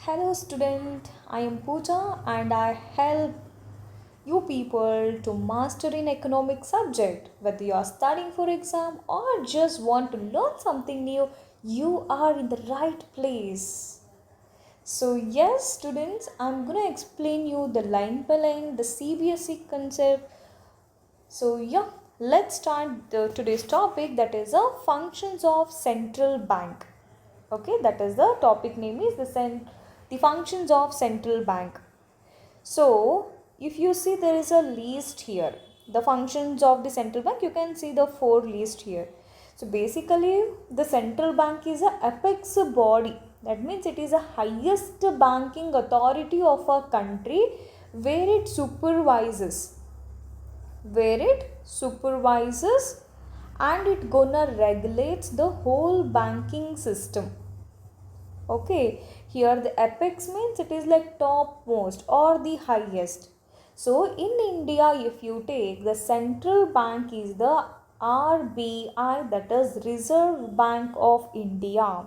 Hello student, I am Pooja and I help you people to master in economic subject. Whether you are studying for exam or just want to learn something new, you are in the right place. So yes students, I'm going to explain you the line by line, the CBSE concept. So yeah, let's start today's topic, that is functions of central bank. Okay, that is the topic name is the functions of central bank. So if you see, there is a list here, the functions of the central bank. You can see the four list here. So basically the central bank is a apex body, that means it is the highest banking authority of a country, where it supervises and it gonna regulates the whole banking system. Okay, here the apex means it is like topmost or the highest. So in India, if you take, the central bank is the RBI, that is Reserve Bank of India.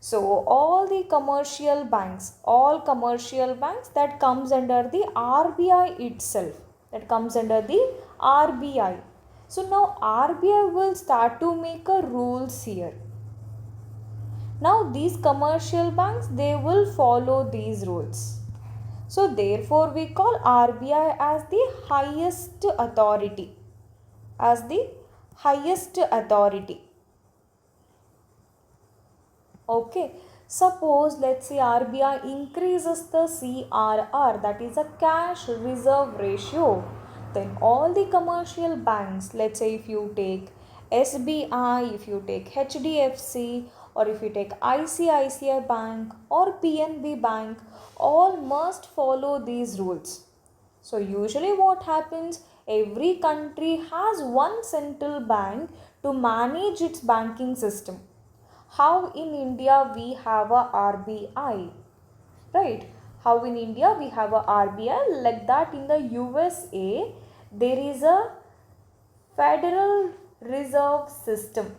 So all commercial banks that comes under the RBI itself, that comes under the RBI. So now RBI will start to make a rules here. Now these commercial banks, they will follow these rules. So therefore we call RBI as the highest authority. As the highest authority. Okay. Suppose let's say RBI increases the CRR, that is a cash reserve ratio. Then all the commercial banks, let's say if you take SBI, if you take HDFC, or if you take ICICI Bank or PNB Bank, all must follow these rules. So usually what happens, every country has one central bank to manage its banking system. How in India we have a RBI, right? How in India we have a RBI, like that in the USA there is a Federal Reserve System.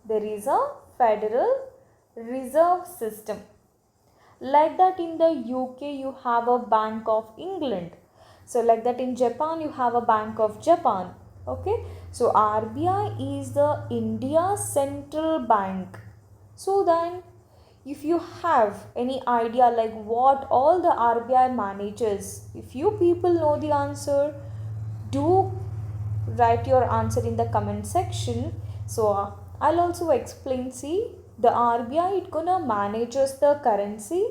There is a Federal Reserve System. Like that in the UK you have a Bank of England. So like that in Japan you have a Bank of Japan. Okay. So RBI is the India central bank. So then if you have any idea like what all the RBI manages, if you people know the answer, do write your answer in the comment section. So I'll also explain. See, the RBI, it gonna manages the currency.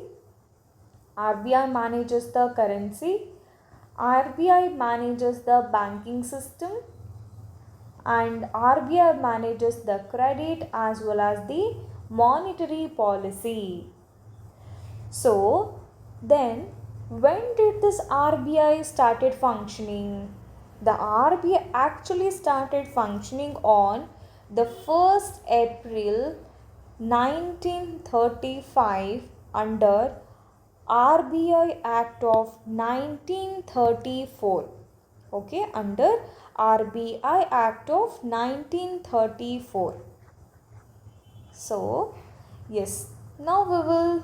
RBI manages the currency. RBI manages the banking system, and RBI manages the credit as well as the monetary policy. So then when did this RBI started functioning? The RBI actually started functioning on the 1st April 1935 under RBI Act of 1934. Okay, under RBI Act of 1934. So yes, now we will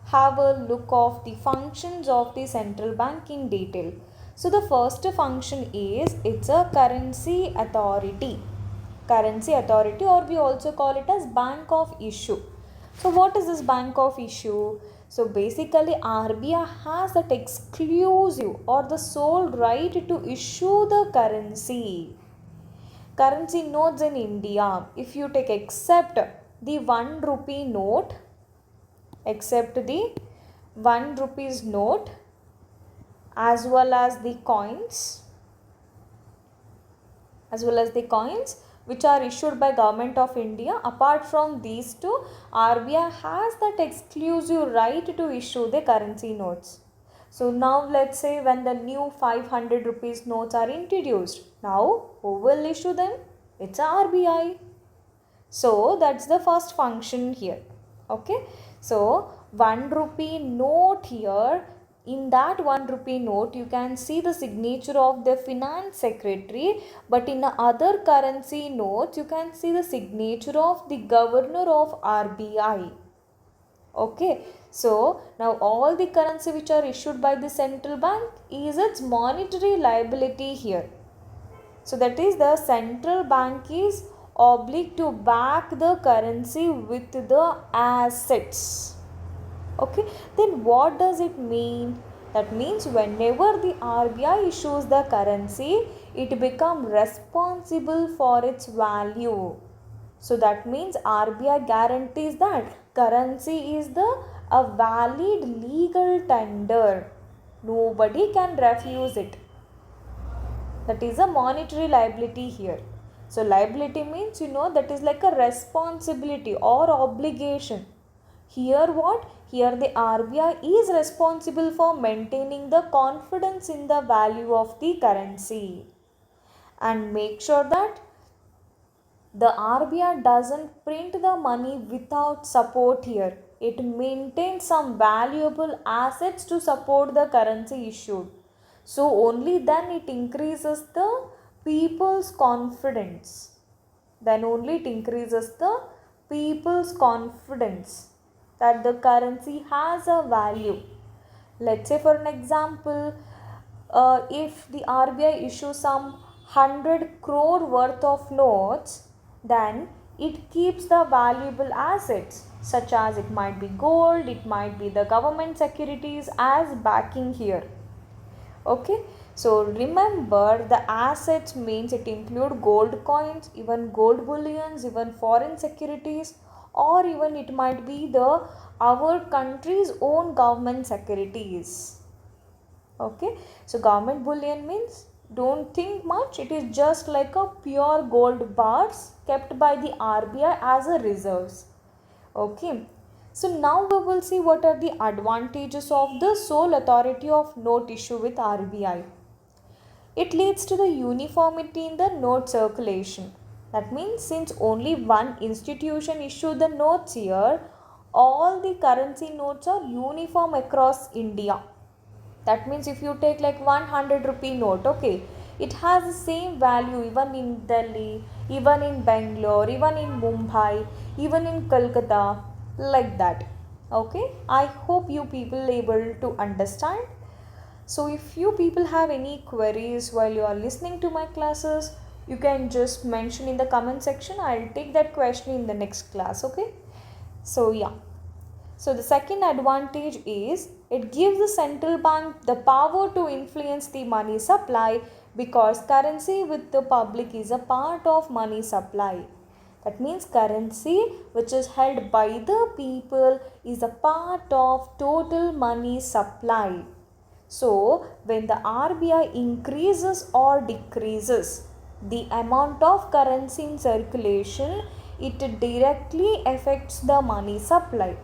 have a look of the functions of the central bank in detail. So the first function is, it's a currency authority. Currency authority, or we also call it as bank of issue. So what is this bank of issue? So basically RBI has that exclusive or the sole right to issue the currency. Currency notes in India, if you take except the 1 rupee note, except the 1 rupees note as well as the coins, which are issued by Government of India, apart from these two, RBI has that exclusive right to issue the currency notes. So now let's say when the new 500 rupees notes are introduced, now who will issue them? It's RBI. So that's the first function here. Okay. So 1 rupee note here, in that 1 rupee note you can see the signature of the finance secretary, but in the other currency notes you can see the signature of the governor of RBI. Okay, so now all the currency which are issued by the central bank is its monetary liability here. So that is, the central bank is obliged to back the currency with the assets. Okay, then what does it mean? That means whenever the RBI issues the currency, it becomes responsible for its value. So that means RBI guarantees that currency is the a valid legal tender. Nobody can refuse it. That is a monetary liability here. So liability means, that is like a responsibility or obligation. Here what? Here the RBI is responsible for maintaining the confidence in the value of the currency and make sure that the RBI doesn't print the money without support here. It maintains some valuable assets to support the currency issued. So only then it increases the people's confidence. Then only it increases the people's confidence that the currency has a value. Let's say for an example, if the RBI issues some 100 crore worth of notes, then it keeps the valuable assets such as it might be gold, it might be the government securities as backing here. Okay, so remember the assets means it include gold coins, even gold bullions, even foreign securities, or even it might be the our country's own government securities. Okay, so government bullion means don't think much, it is just like a pure gold bars kept by the RBI as a reserves. Okay, so now we will see what are the advantages of the sole authority of note issue with RBI. It leads to the uniformity in the note circulation. That means since only one institution issue the notes here, all the currency notes are uniform across India. That means if you take like 100 rupee note, okay, it has the same value even in Delhi, even in Bangalore, even in Mumbai, even in Kolkata, like that. Okay, I hope you people able to understand. So if you people have any queries while you are listening to my classes, you can just mention in the comment section. I'll take that question in the next class. Okay, so yeah. So the second advantage is it gives the central bank the power to influence the money supply, because currency with the public is a part of money supply. That means currency which is held by the people is a part of total money supply. So when the RBI increases or decreases the amount of currency in circulation, it directly affects the money supply.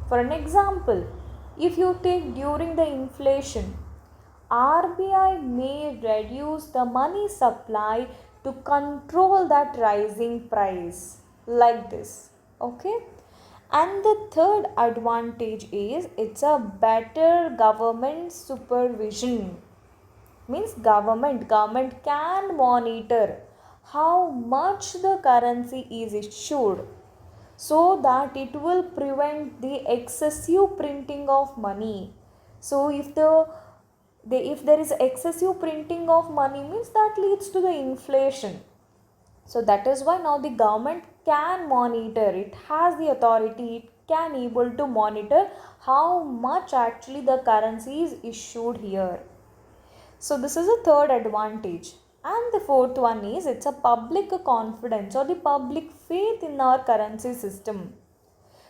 For an example, if you take during the inflation, RBI may reduce the money supply to control that rising price, like this. Okay, and the third advantage is it's a better government supervision. Means government can monitor how much the currency is issued, so that it will prevent the excessive printing of money. So if there is excessive printing of money, means that leads to the inflation. So that is why now the government can monitor, it has the authority, it can able to monitor how much actually the currency is issued here. So this is a third advantage. And the fourth one is it's a public confidence or the public faith in our currency system.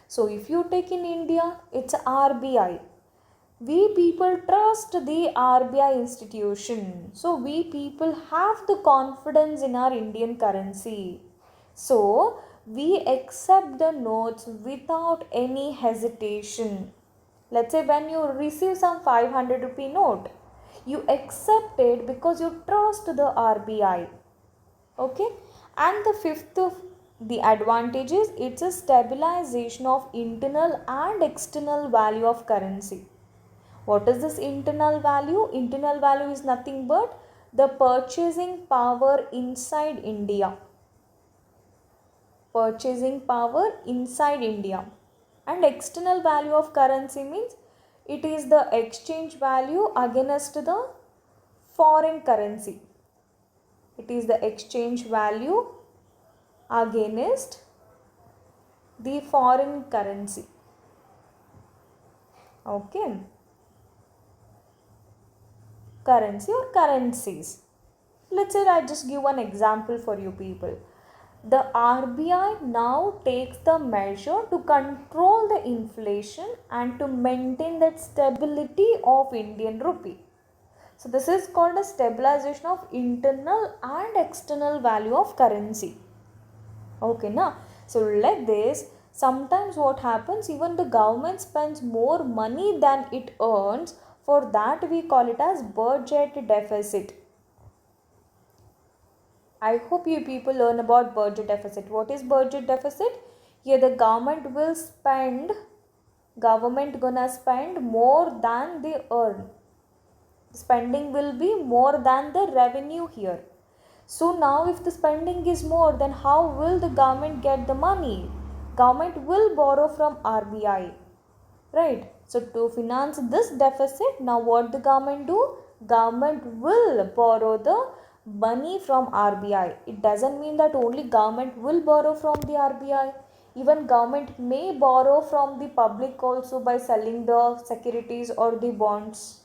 So if you take in India, it's RBI. We people trust the RBI institution. So we people have the confidence in our Indian currency. So we accept the notes without any hesitation. Let's say when you receive some 500 rupee note, you accept it because you trust the RBI. Okay, and the fifth of the advantage is it's a stabilization of internal and external value of currency. What is this internal value? Internal value is nothing but the purchasing power inside India. Purchasing power inside India. And external value of currency means it is the exchange value against the foreign currency. It is the exchange value against the foreign currency. Okay. Currency or currencies. Let's say I just give one example for you people. The RBI now takes the measure to control the inflation and to maintain that stability of Indian rupee. So this is called a stabilization of internal and external value of currency. Okay, now so like this, sometimes what happens, even the government spends more money than it earns. For that we call it as budget deficit. I hope you people learn about budget deficit. What is budget deficit? Here the government gonna spend more than they earn. Spending will be more than the revenue here. So now if the spending is more, then how will the government get the money? Government will borrow from RBI, right? So to finance this deficit, now what the government do? Government will borrow the money from RBI. It doesn't mean that only government will borrow from the RBI. Even government may borrow from the public also by selling the securities or the bonds.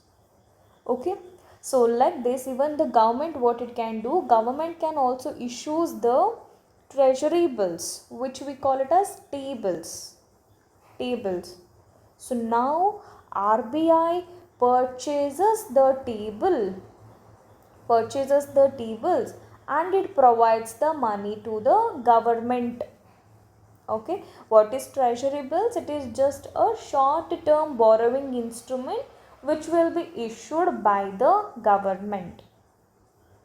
Okay, so like this, even the government, what it can do, government can also issues the treasury bills, which we call it as T-bills. So now RBI purchases the T-bills and it provides the money to the government. Okay, what is treasury bills? It is just a short term borrowing instrument which will be issued by the government.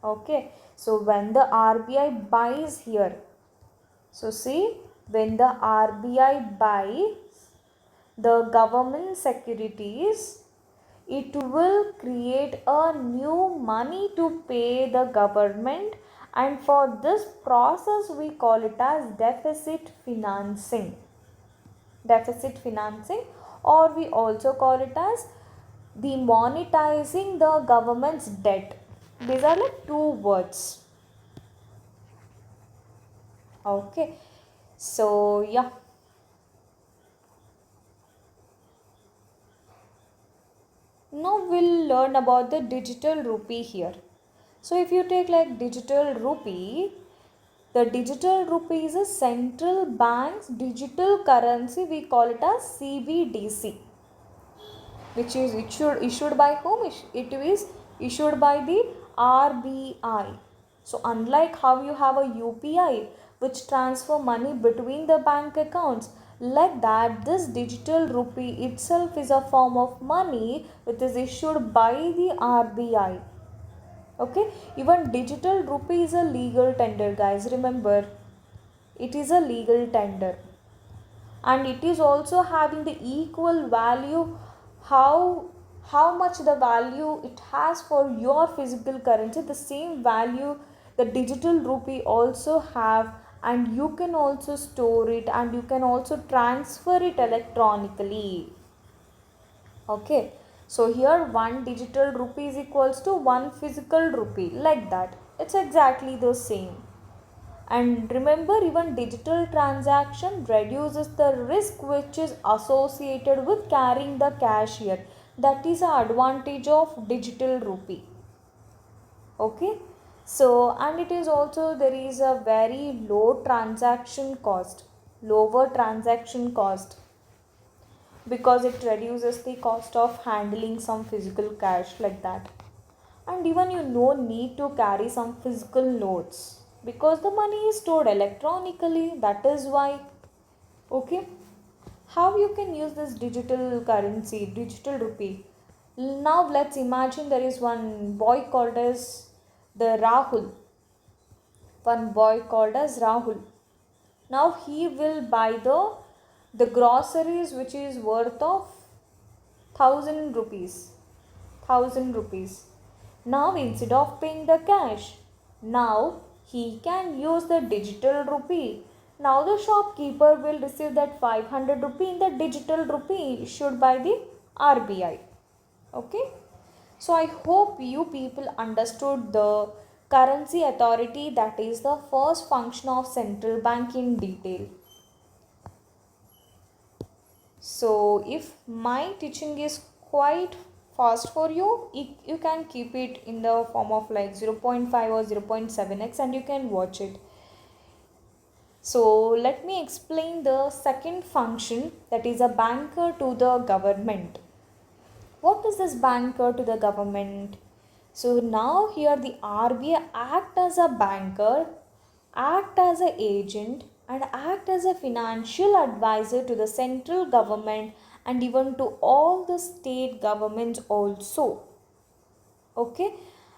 Okay, so when the RBI buys here, so see, when the RBI buys the government securities, it will create a new money to pay the government, and for this process we call it as deficit financing. Or we also call it as demonetizing the government's debt. These are like two words. Okay, so yeah. Now we'll learn about the digital rupee here. So if you take like digital rupee, the digital rupee is a central bank's digital currency. We call it as CBDC, which is issued by whom? It is issued by the RBI. So unlike how you have a UPI which transfer money between the bank accounts, like that this digital rupee itself is a form of money which is issued by the RBI. Okay, even digital rupee is a legal tender, guys, remember, it is a legal tender, and it is also having the equal value. How much the value it has for your physical currency, the same value the digital rupee also have, and you can also store it and you can also transfer it electronically. Okay, so here one digital rupee is equals to one physical rupee, like that, it's exactly the same. And remember, even digital transaction reduces the risk which is associated with carrying the cash here. That is an advantage of digital rupee. Okay, so and it is also, there is a very lower transaction cost, because it reduces the cost of handling some physical cash, like that. And even you no need to carry some physical notes because the money is stored electronically, that is why. Okay, how you can use this digital currency, digital rupee? Now let's imagine there is one boy called as the Rahul, now he will buy the groceries which is worth of 1000 rupees. Now instead of paying the cash, now he can use the digital rupee Now the shopkeeper will receive that 500 rupee in the digital rupee issued by the RBI. Okay. So I hope you people understood the currency authority, that is the first function of central bank, in detail. So if my teaching is quite fast for you, you can keep it in the form of like 0.5 or 0.7x and you can watch it. So let me explain the second function, that is a banker to the government. What is this banker to the government? So now here the RBI act as a banker, act as an agent and act as a financial advisor to the central government and even to all the state governments also. Okay,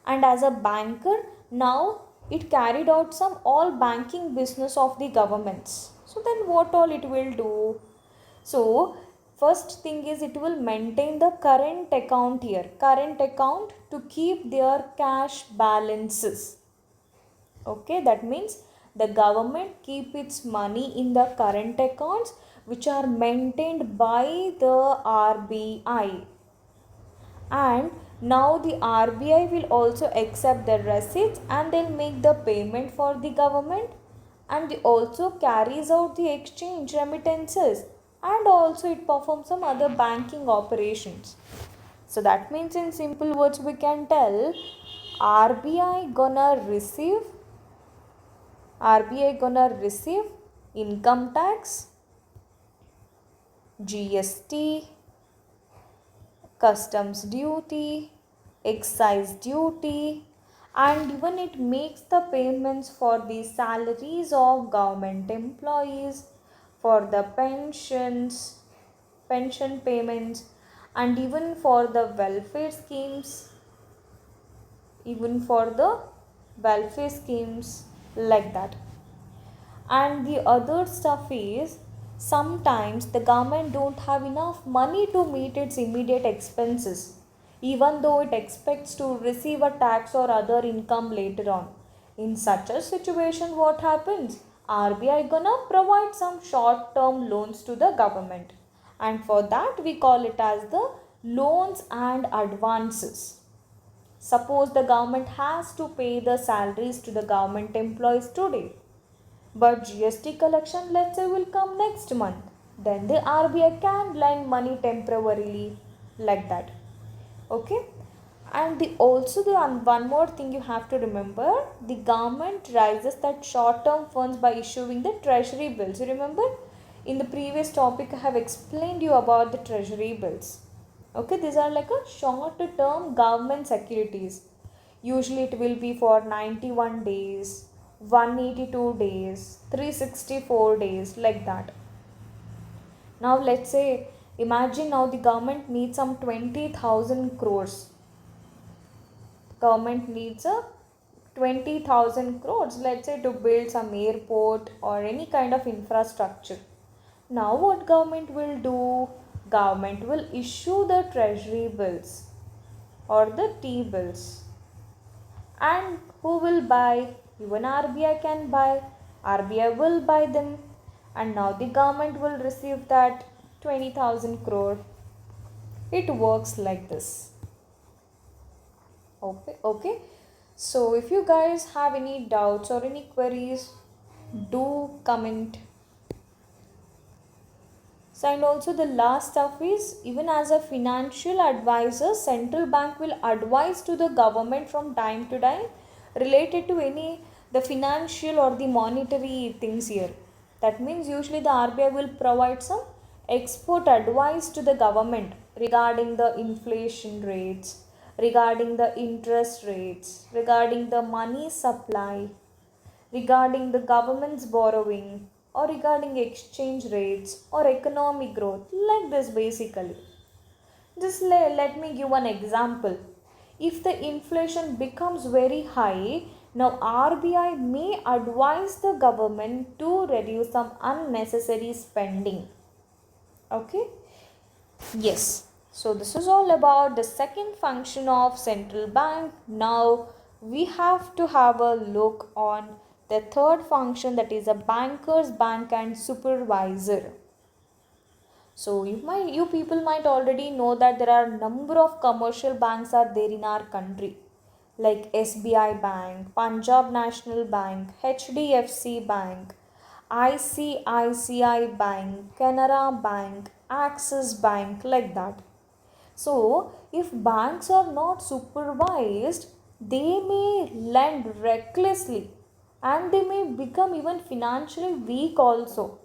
and as a banker now it carried out some all banking business of the governments. So then what all it will do? So first thing is it will maintain the current account here, current account, to keep their cash balances. Okay, that means the government keep its money in the current accounts which are maintained by the RBI. And now the RBI will also accept the receipts and they'll make the payment for the government, and they also carries out the exchange remittances, and also it performs some other banking operations. So that means in simple words we can tell RBI gonna receive RBI gonna receive income tax, GST, customs duty, excise duty, and even it makes the payments for the salaries of government employees, for the pension payments, and even for the welfare schemes, like that. And the other stuff is sometimes the government don't have enough money to meet its immediate expenses, even though it expects to receive a tax or other income later on. In such a situation, what happens? RBI gonna provide some short term loans to the government, and for that we call it as the loans and advances. Suppose the government has to pay the salaries to the government employees today, but GST collection, let's say, will come next month. Then the RBI can lend money temporarily, like that. Okay. And one more thing you have to remember, the government raises that short term funds by issuing the treasury bills. You remember in the previous topic I have explained you about the treasury bills. Okay, these are like a short term government securities. Usually it will be for 91 days, 182 days, 364 days, like that. Now let's say, imagine now the government needs some 20,000 crores. Government needs a 20,000 crores, let's say, to build some airport or any kind of infrastructure. Now what government will do? Government will issue the treasury bills or the T-bills. And who will buy? Even RBI can buy. RBI will buy them. And now the government will receive that 20,000 crore. It works like this. Okay. So if you guys have any doubts or any queries, do comment. So, and also the last stuff is, even as a financial advisor, central bank will advise to the government from time to time related to any the financial or the monetary things here. That means usually the RBI will provide some expert advice to the government regarding the inflation rates, regarding the interest rates, regarding the money supply, regarding the government's borrowing, or regarding exchange rates or economic growth, like this basically. Just let me give one example. If the inflation becomes very high, now RBI may advise the government to reduce some unnecessary spending. Okay? Yes. So this is all about the second function of central bank. Now we have to have a look on The third function, that is a bankers, bank and supervisor. So you people might already know that there are number of commercial banks are there in our country, like SBI Bank, Punjab National Bank, HDFC Bank, ICICI Bank, Canara Bank, Axis Bank, like that. So, if banks are not supervised, they may lend recklessly and they may become even financially weak also.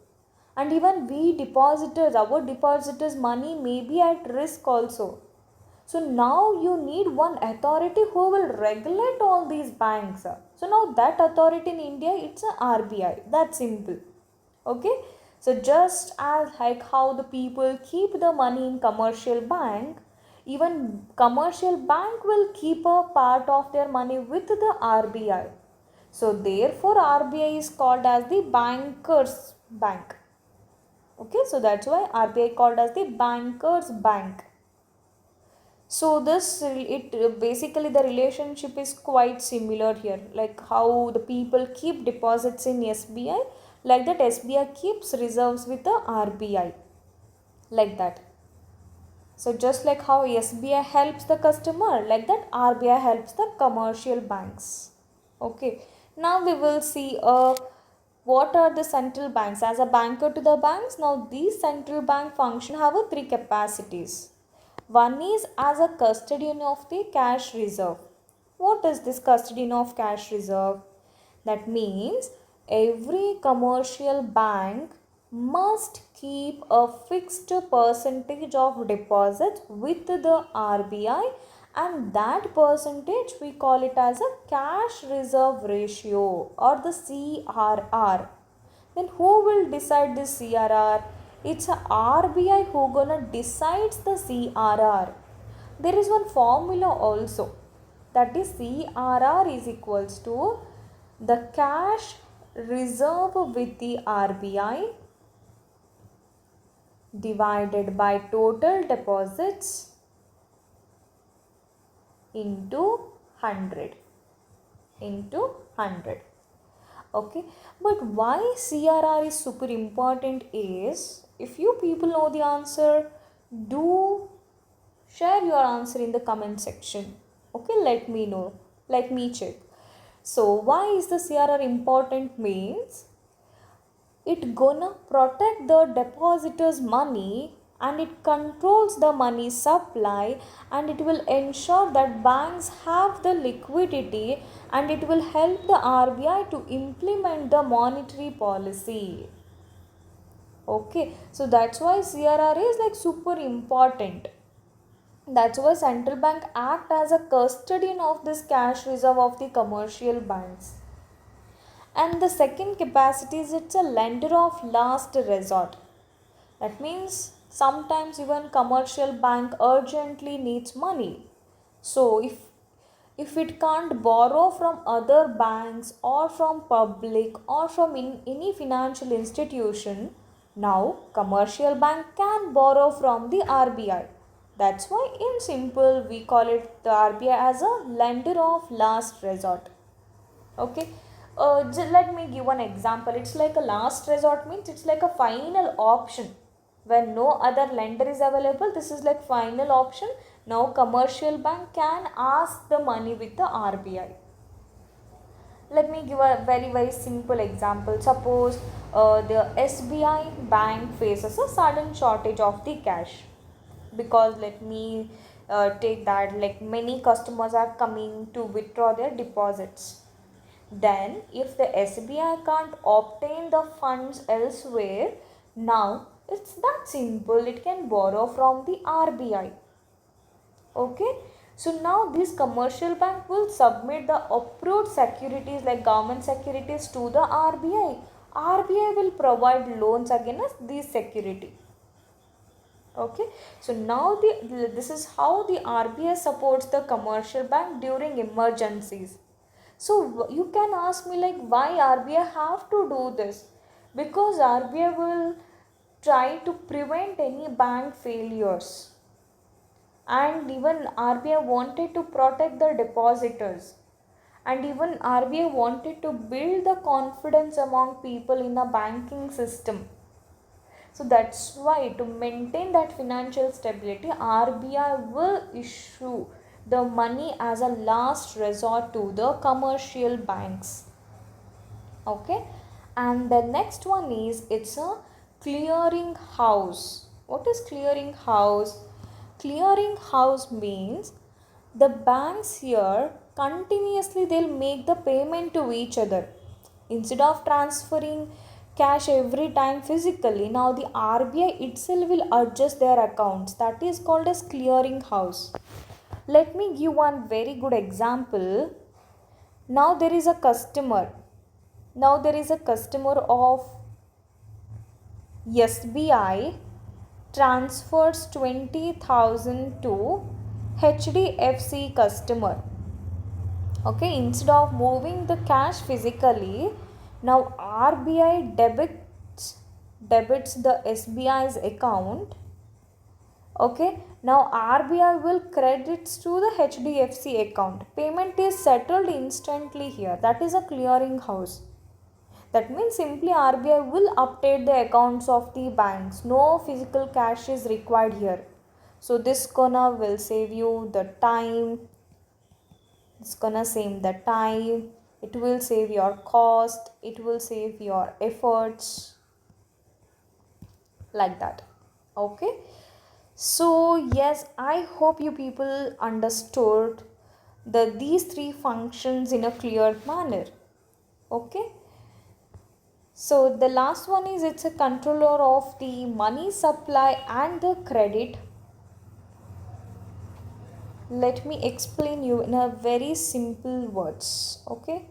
And even we depositors, our depositors' money may be at risk also. So now you need one authority who will regulate all these banks. So now that authority in India, it's a RBI. That's simple. Okay. So just as like how the people keep the money in commercial bank, even commercial bank will keep a part of their money with the RBI. So therefore RBI is called as the bankers bank. Okay, so that's why RBI called as the bankers bank. So this it basically the relationship is quite similar here, like how the people keep deposits in SBI, like that SBI keeps reserves with the RBI, like that. So just like how SBI helps the customer, like that RBI helps the commercial banks. Okay. Now we will see what are the central banks as a banker to the banks. Now these central bank function have a three capacities. One is as a custodian of the cash reserve. What is this custodian of cash reserve? That means every commercial bank must keep a fixed percentage of deposits with the RBI, and that percentage we call it as a cash reserve ratio or the CRR. Then who will decide this CRR? It's a RBI who gonna decides the CRR. There is one formula also, that is CRR is equals to the cash reserve with the RBI divided by total deposits into 100. Okay, but why CRR is super important is, if you people know the answer, do share your answer in the comment section. Okay, let me know, let me check. So why is the CRR important means, it gonna protect the depositors money and it controls the money supply, and it will ensure that banks have the liquidity, and it will help the RBI to implement the monetary policy. Okay, so that's why CRR is like super important. That's why central bank act as a custodian of this cash reserve of the commercial banks. And the second capacity is it's a lender of last resort. That means sometimes even commercial bank urgently needs money. So if it can't borrow from other banks or from public or from any financial institution, now commercial bank can borrow from the RBI. That's why in simple we call it the RBI as a lender of last resort. Okay, let me give one example. It's like a last resort means it's like a final option. When no other lender is available, this is like final option. Now commercial bank can ask the money with the RBI. Let me give a very simple example. Suppose the SBI bank faces a sudden shortage of the cash, because let me take that, like many customers are coming to withdraw their deposits. Then if the SBI can't obtain the funds elsewhere, now it's that simple, it can borrow from the RBI. Okay, so now this commercial bank will submit the approved securities like government securities to the RBI. RBI will provide loans against this security. Okay, so now this is how the RBI supports the commercial bank during emergencies. So you can ask me like, why RBI have to do this? Because RBI will try to prevent any bank failures, and even RBI wanted to protect the depositors, And even RBI wanted to build the confidence among people in the banking system. So that's why, to maintain that financial stability, RBI will issue the money as a last resort to the commercial banks. Okay, and the next one is, it's a clearing house. What is clearing house? Clearing house means the banks here continuously they'll make the payment to each other instead of transferring cash every time physically. Now the RBI itself will adjust their accounts. That is called as clearing house. Let me give one very good example. Now there is a customer. Now there is a customer of SBI transfers 20,000 to HDFC customer. Okay, instead of moving the cash physically, now RBI debits the SBI's account. Okay, now RBI will credits to the HDFC account. Payment is settled instantly here. That is a clearing house. That means simply RBI will update the accounts of the banks. No physical cash is required here. So this gonna will save you the time. It's gonna save the time. It will save your cost. It will save your efforts. Like that. Okay. So yes, I hope you people understood these three functions in a clear manner. Okay. So the last one is, it's a controller of the money supply and the credit. Let me explain you in a very simple words. Okay.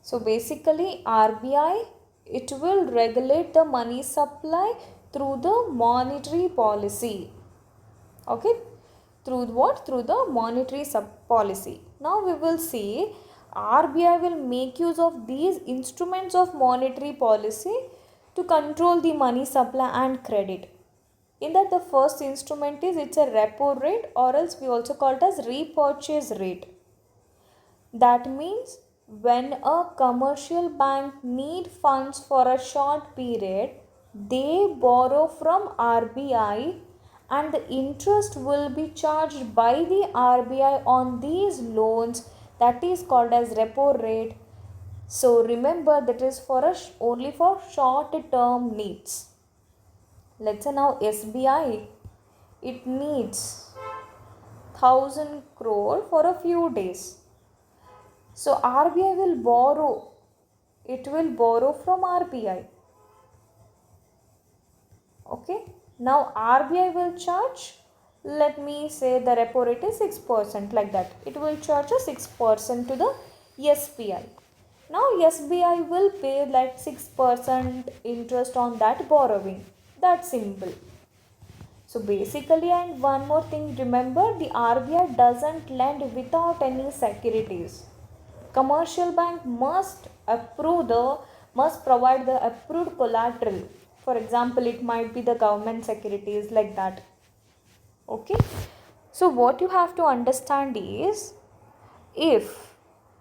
So basically RBI, it will regulate the money supply through the monetary policy. Okay. Through what? Through the monetary policy. Now we will see RBI will make use of these instruments of monetary policy to control the money supply and credit. In that, the first instrument is, it's a repo rate, or else we also call it as repurchase rate. That means when a commercial bank need funds for a short period, they borrow from RBI and the interest will be charged by the RBI on these loans. That is called as repo rate. So remember, that is for only for short term needs. Let's say now SBI, it needs 1000 crore for a few days. So RBI will borrow. It will borrow from RBI. Okay. Now RBI will charge, let me say the repo rate is 6%, like that. It will charge a 6% to the SBI. Now SBI will pay like 6% interest on that borrowing. That's simple. So basically, and one more thing, remember, the RBI doesn't lend without any securities. Commercial bank must provide the approved collateral. For example, it might be the government securities, like that. Okay. So what you have to understand is, if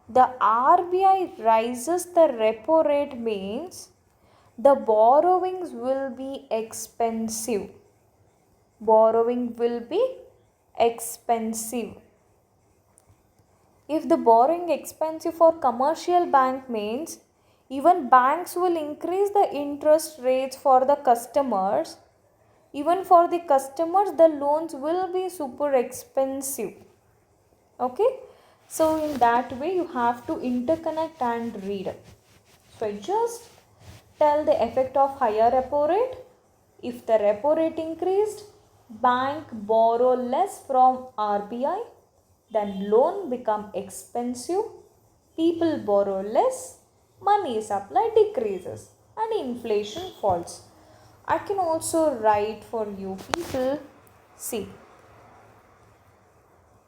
the RBI rises the repo rate, means the borrowings will be expensive. Borrowing will be expensive. If the borrowing expensive for commercial bank, means even banks will increase the interest rates for the customers. Even for the customers, the loans will be super expensive. Okay. So in that way, you have to interconnect and read. So I just tell the effect of higher repo rate. If the repo rate increased, bank borrow less from RBI, then loan become expensive, people borrow less, money supply decreases and inflation falls. I can also write for you people. See,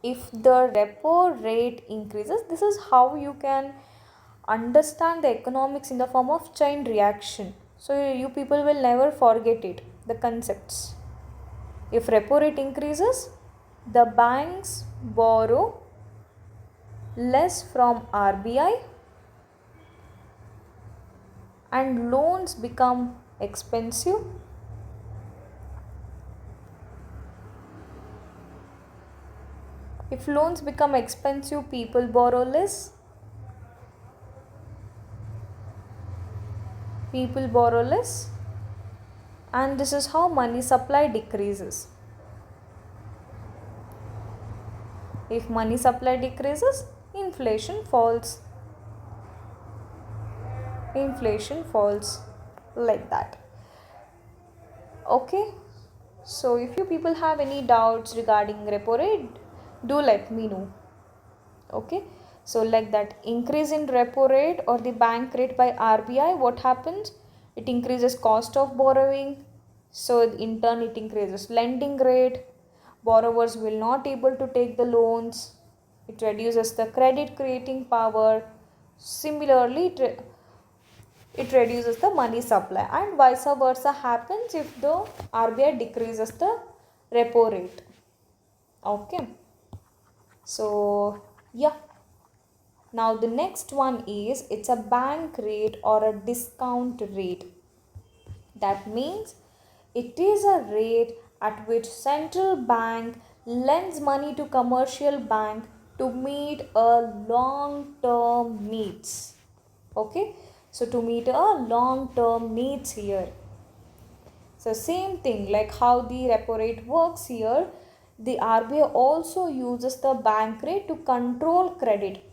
if the repo rate increases, this is how you can understand the economics in the form of chain reaction. So you people will never forget it, the concepts. If repo rate increases, the banks borrow less from RBI and loans become expensive. If loans become expensive, people borrow less. People borrow less, and this is how money supply decreases. If money supply decreases, inflation falls. Inflation falls like that. Okay. So if you people have any doubts regarding repo rate, do let me know. Okay. So like that, increase in repo rate or the bank rate by RBI, what happens? It increases cost of borrowing. So in turn it increases lending rate. Borrowers will not able to take the loans. It reduces the credit creating power. Similarly, it reduces the money supply, and vice versa happens if the RBI decreases the repo rate. Okay. So yeah. Now the next one is, it's a bank rate or a discount rate. That means it is a rate at which central bank lends money to commercial bank to meet a long term needs. Okay, so to meet a long term needs here. So same thing like how the repo rate works here, the RBI also uses the bank rate to control credit,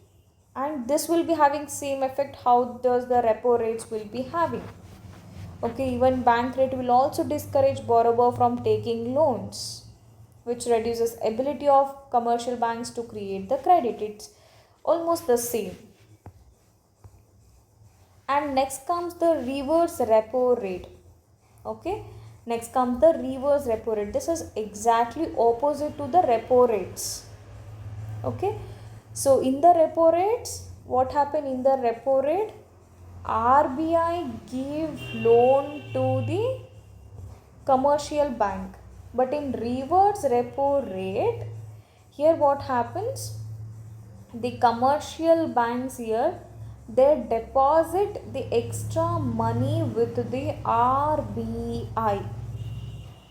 and this will be having same effect how does the repo rates will be having. Okay, even bank rate will also discourage borrower from taking loans, which reduces ability of commercial banks to create the credit. It's almost the same. And next comes the reverse repo rate. Okay, next comes the reverse repo rate. This is exactly opposite to the repo rates. Okay, so in the repo rates, what happened in the repo rate? RBI give loan to the commercial bank, but in reverse repo rate, here what happens? The commercial banks here, they deposit the extra money with the RBI.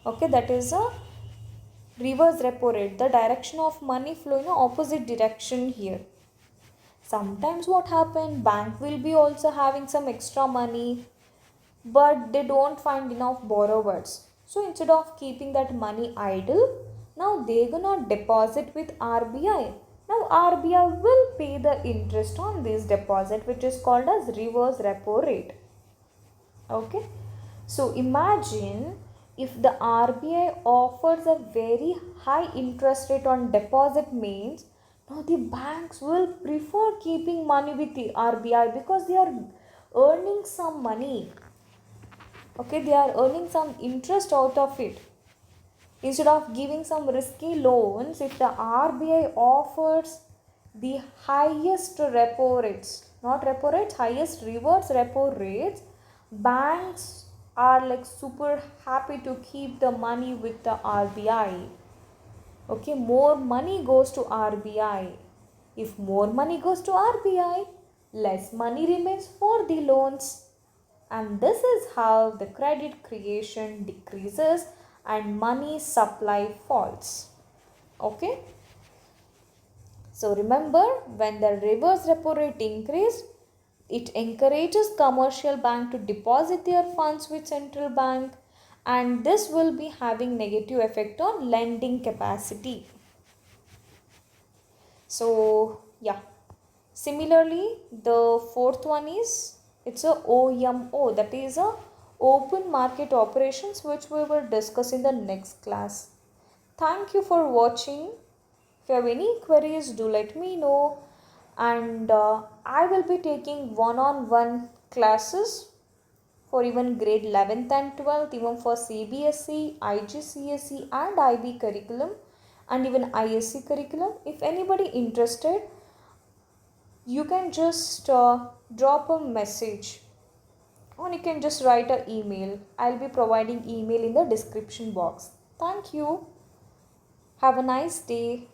Okay, that is a reverse repo rate, the direction of money flow in the opposite direction here. Sometimes what happen, bank will be also having some extra money, but they don't find enough borrowers. So instead of keeping that money idle, now they gonna deposit with RBI. Now RBI will pay the interest on this deposit, which is called as reverse repo rate. Okay. So imagine if the RBI offers a very high interest rate on deposit, means now the banks will prefer keeping money with the RBI because they are earning some money. Okay, they are earning some interest out of it. Instead of giving some risky loans, if the RBI offers the highest repo rates, not repo rates, highest reverse repo rates, banks are like super happy to keep the money with the RBI. Okay, more money goes to RBI. If more money goes to RBI, less money remains for the loans. And this is how the credit creation decreases and money supply falls. Okay. So remember, when the reverse repo rate increase, it encourages commercial bank to deposit their funds with central bank, and this will be having negative effect on lending capacity. So yeah. Similarly, the fourth one is, it's a OMO, that is a open market operations, which we will discuss in the next class. Thank you for watching. If you have any queries, do let me know, and I will be taking one-on-one classes for even grade 11th and 12th, even for CBSE, IGCSE and IB curriculum, and even ISC curriculum. If anybody interested, you can just drop a message, or you can just write an email. I'll be providing email in the description box. Thank you. Have a nice day.